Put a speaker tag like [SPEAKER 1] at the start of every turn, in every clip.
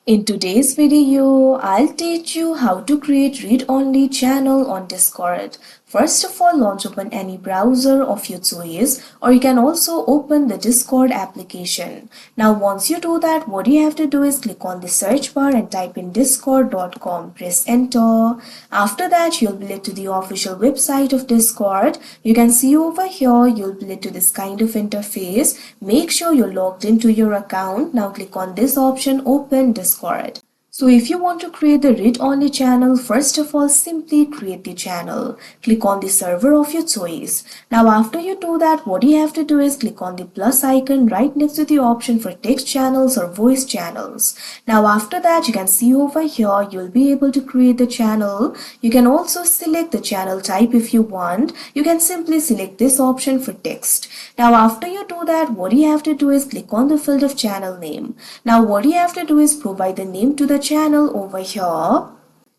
[SPEAKER 1] In today's video, I'll teach you how to create read-only channel on Discord. First of all, launch open any browser of your choice, or you can also open the Discord application. Now once you do that, what you have to do is click on the search bar and type in discord.com. Press enter. After that, you'll be led to the official website of Discord. You can see over here, you'll be led to this kind of interface. Make sure you're logged into your account. Now click on this option, open Discord. So if you want to create the read-only channel, first of all, simply create the channel. Click on the server of your choice. Now after you do that, what you have to do is click on the plus icon right next to the option for text channels or voice channels. Now after that, you can see over here, you'll be able to create the channel. You can also select the channel type if you want. You can simply select this option for text. Now after you do that, what you have to do is click on the field of channel name. Now what you have to do is provide the name to the channel over here.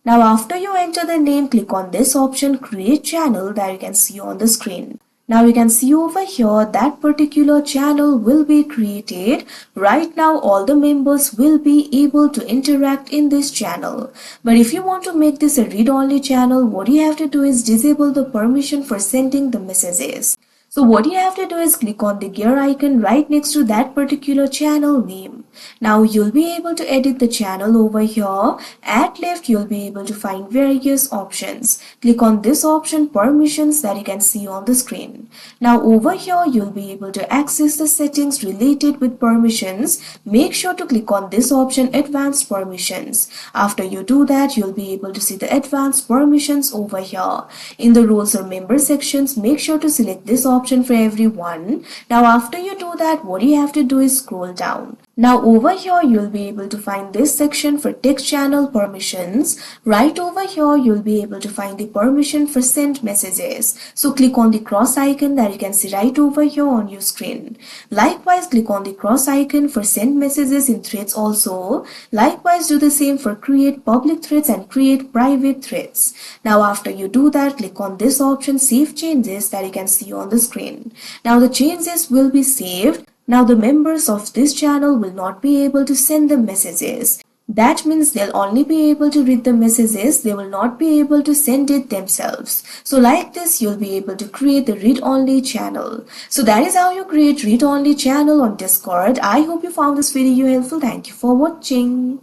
[SPEAKER 1] Now after you enter the name, click on this option create channel that you can see on the screen. Now you can see over here that particular channel will be created. Right now all the members will be able to interact in this channel. But if you want to make this a read-only channel, what you have to do is disable the permission for sending the messages. So what you have to do is click on the gear icon right next to that particular channel name. Now you'll be able to edit the channel over here. At left you'll be able to find various options. Click on this option permissions that you can see on the screen. Now over here you'll be able to access the settings related with permissions. Make sure to click on this option advanced permissions. After you do that, you'll be able to see the advanced permissions over here. In the roles or member sections, make sure to select this option for everyone. Now after you do that, what you have to do is scroll down. Now over here you'll be able to find this section for text channel permissions. Right over here you'll be able to find the permission for send messages. So click on the cross icon that you can see right over here on your screen. Likewise, click on the cross icon for send messages in threads also. Likewise, do the same for create public threads and create private threads. Now after you do that, click on this option save changes that you can see on the screen. Now the changes will be saved. Now the members of this channel will not be able to send the messages. That means they'll only be able to read the messages, they will not be able to send it themselves. So like this, you'll be able to create the read-only channel. So that is how you create read-only channel on Discord. I hope you found this video helpful. Thank you for watching.